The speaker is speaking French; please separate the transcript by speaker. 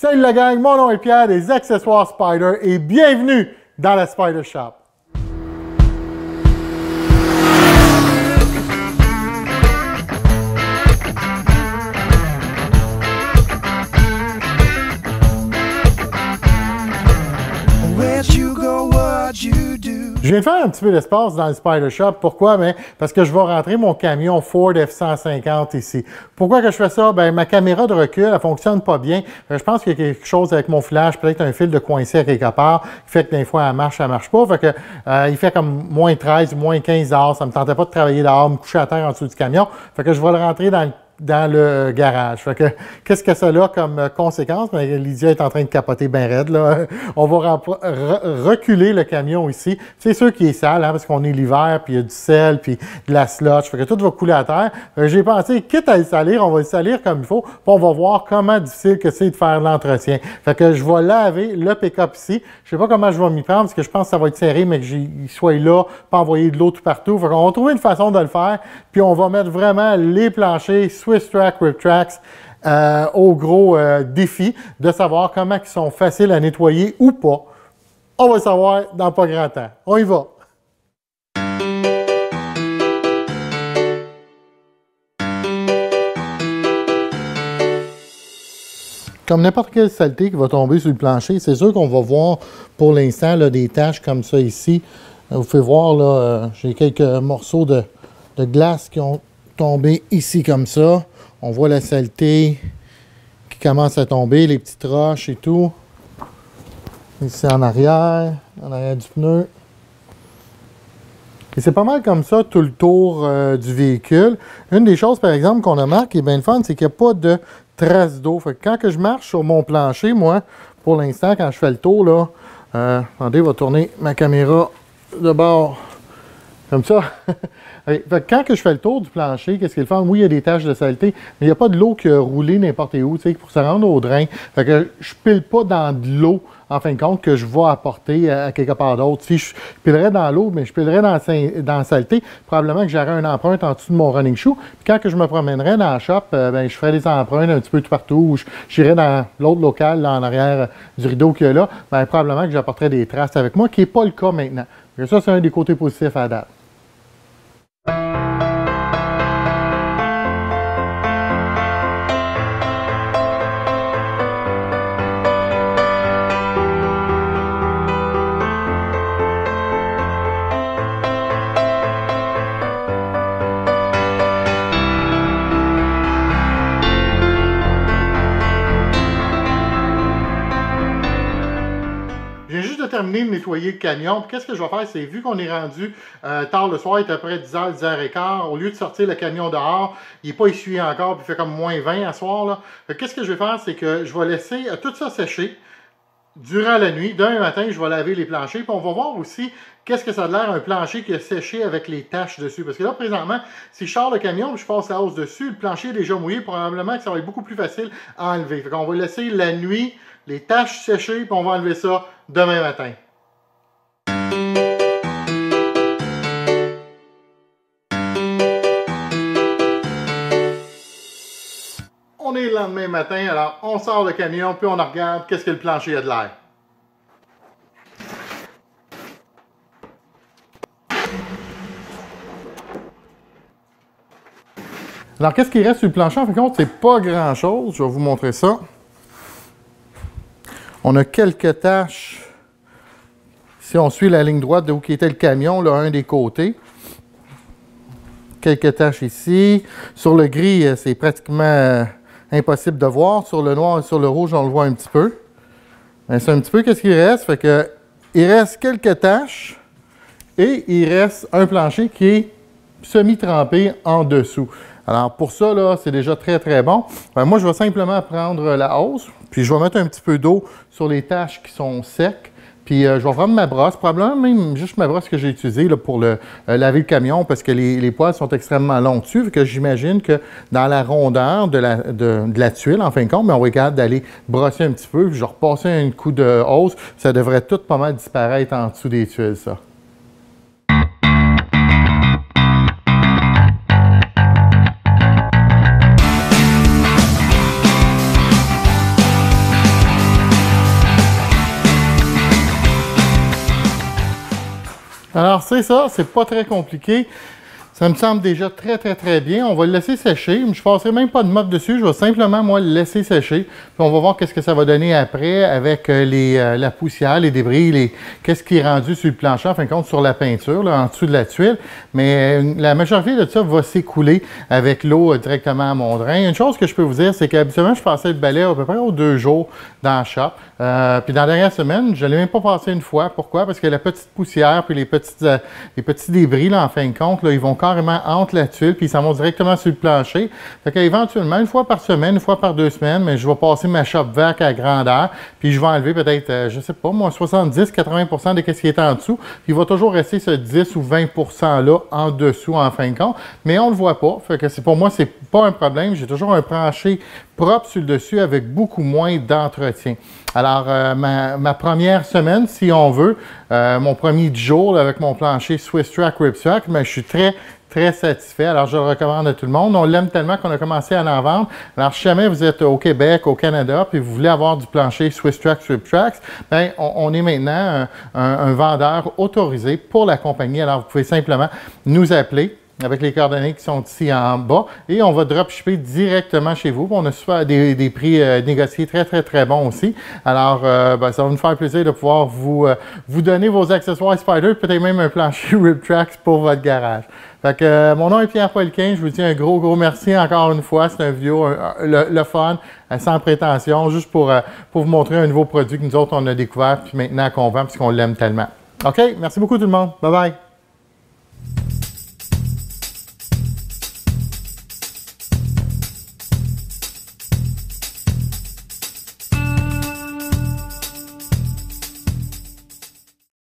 Speaker 1: Salut la gang, mon nom est Pierre des Accessoires Spyder et bienvenue dans la Spyder Shop. Je viens de faire un petit peu d'espace dans le Spyder Shop. Pourquoi? Ben, parce que je vais rentrer mon camion Ford F-150 ici. Pourquoi que je fais ça? Ben, ma caméra de recul, elle fonctionne pas bien. Je pense qu'il y a quelque chose avec mon flash, peut-être un fil de coincé à quelque part, qui fait que des fois, elle marche pas. Fait que, il fait comme moins 13, moins 15 dehors. Ça me tentait pas de travailler dehors, me coucher à terre en dessous du camion. Fait que je vais le rentrer dans le garage. Fait que, qu'est-ce que ça a comme conséquence? Ben, Lydia est en train de capoter bien raide, là. On va reculer le camion ici. C'est sûr qu'il est sale, hein, parce qu'on est l'hiver, puis il y a du sel, puis de la sludge. Fait que tout va couler à terre. J'ai pensé, quitte à le salir, on va le salir comme il faut, puis on va voir comment difficile que c'est de faire l'entretien. Fait que je vais laver le pick-up ici. Je sais pas comment je vais m'y prendre, parce que je pense que ça va être serré, mais qu'il soit là, pas envoyer de l'eau tout partout. Fait qu'on va trouver une façon de le faire, puis on va mettre vraiment les planchers Swiss-Track, Rip-Trax au gros défi de savoir comment ils sont faciles à nettoyer ou pas. On va le savoir dans pas grand temps. On y va! Comme n'importe quelle saleté qui va tomber sur le plancher, c'est sûr qu'on va voir pour l'instant des taches comme ça ici. Vous pouvez voir, là, j'ai quelques morceaux de glace qui ont tombé ici comme ça. On voit la saleté qui commence à tomber, les petites roches et tout. Ici en arrière du pneu. Et c'est pas mal comme ça tout le tour du véhicule. Une des choses, par exemple, qu'on a marqué, qui est bien le fun, c'est qu'il n'y a pas de traces d'eau. Fait que quand que je marche sur mon plancher, moi, pour l'instant, quand je fais le tour, là, attendez, je vais tourner ma caméra de bord comme ça. Fait que quand que je fais le tour du plancher, qu'est-ce qu'il est le fun? Oui, il y a des taches de saleté, mais il n'y a pas de l'eau qui a roulé n'importe où, tu sais, pour se rendre au drain. Fait que je pile pas dans de l'eau, en fin de compte, que je vais apporter à quelque part d'autre. Si je pilerais dans l'eau, mais je pilerais dans la saleté, probablement que j'aurais une empreinte en dessous de mon running shoe. Puis quand que je me promènerais dans la shop, ben, je ferais des empreintes un petit peu tout partout, ou j'irais dans l'autre local, là, en arrière du rideau qu'il y a là, ben, probablement que j'apporterais des traces avec moi, qui n'est pas le cas maintenant. Et ça, c'est un des côtés positifs à date. Terminé de nettoyer le camion. Qu'est-ce que je vais faire? C'est vu qu'on est rendu tard le soir, il est à peu près 10h, 10h15, au lieu de sortir le camion dehors, il n'est pas essuyé encore, puis il fait comme moins 20 à soir. Là. Qu'est-ce que je vais faire? C'est que je vais laisser tout ça sécher durant la nuit. Demain matin, je vais laver les planchers, puis on va voir aussi qu'est-ce que ça a l'air un plancher qui a séché avec les taches dessus. Parce que là, présentement, si je sors le camion et je passe la hausse dessus, le plancher est déjà mouillé, probablement que ça va être beaucoup plus facile à enlever. Fait qu'on va laisser la nuit les taches séchées, puis on va enlever ça demain matin. On est le lendemain matin, alors on sort le camion, puis on regarde qu'est-ce que le plancher a de l'air. Alors, qu'est-ce qui reste sur le plancher? En fin de compte, c'est pas grand-chose. Je vais vous montrer ça. On a quelques taches. Si on suit la ligne droite de où était le camion, là, un des côtés. Quelques taches ici. Sur le gris, c'est pratiquement impossible de voir. Sur le noir et sur le rouge, on le voit un petit peu. C'est un petit peu qu'est-ce qu'il reste. Fait que, il reste quelques taches et il reste un plancher qui est semi-trempé en dessous. Alors, pour ça, là, c'est déjà très, très bon. Moi, je vais simplement prendre la hausse, puis je vais mettre un petit peu d'eau sur les taches qui sont secs. Puis, je vais prendre ma brosse, probablement même juste ma brosse que j'ai utilisée là, pour laver le camion, parce que les poils sont extrêmement longs dessus. Que j'imagine que dans la rondeur de la tuile, en fin de compte, on va être capable d'aller brosser un petit peu, puis je vais repasser un coup de hausse. Ça devrait tout pas mal disparaître en dessous des tuiles, ça. Alors, c'est ça, c'est pas très compliqué. Ça me semble déjà très bien. On va le laisser sécher. Je ne passerai même pas de mop dessus. Je vais simplement, moi, le laisser sécher. Puis on va voir qu'est-ce que ça va donner après avec la poussière, les débris, qu'est-ce qui est rendu sur le plancher, en fin de compte, sur la peinture, là, en dessous de la tuile. Mais la majorité de ça va s'écouler avec l'eau directement à mon drain. Une chose que je peux vous dire, c'est qu'habituellement, je passais le balai à peu près aux 2 jours dans le shop. Puis dans la dernière semaine, je ne l'ai même pas passé une fois. Pourquoi? Parce que la petite poussière puis les petits débris, là, en fin de compte, là, ils vont carrément entre la tuile, puis ils s'en vont directement sur le plancher. Fait qu'éventuellement, une fois par semaine, une fois par 2 semaines, mais je vais passer ma shop vac à grandeur, puis je vais enlever peut-être, je sais pas, moi, 70-80% de ce qui est en dessous, puis il va toujours rester ce 10 ou 20%-là en dessous, en fin de compte, mais on le voit pas. Fait que pour moi, c'est pas un problème. J'ai toujours un plancher propre sur le dessus avec beaucoup moins d'entretien. Alors, ma première semaine, si on veut, mon premier jour là, avec mon plancher Swisstrack Ripstrack, mais je suis très satisfait. Alors, je le recommande à tout le monde. On l'aime tellement qu'on a commencé à en vendre. Alors, si jamais vous êtes au Québec, au Canada, puis vous voulez avoir du plancher Swisstrack Ripstrack, bien, on est maintenant un vendeur autorisé pour la compagnie. Alors, vous pouvez simplement nous appeler avec les coordonnées qui sont ici en bas et on va dropshipper directement chez vous. On a souvent des prix négociés très bons aussi. Alors, ça va nous faire plaisir de pouvoir vous donner vos accessoires Spyder, peut-être même un plancher Riptrax pour votre garage. Fait que mon nom est Pierre Poliquin. Je vous dis un gros merci encore une fois. C'est une vidéo le fun, sans prétention, juste pour vous montrer un nouveau produit que nous autres on a découvert puis maintenant qu'on vend puisqu'on l'aime tellement. OK, merci beaucoup tout le monde. Bye bye.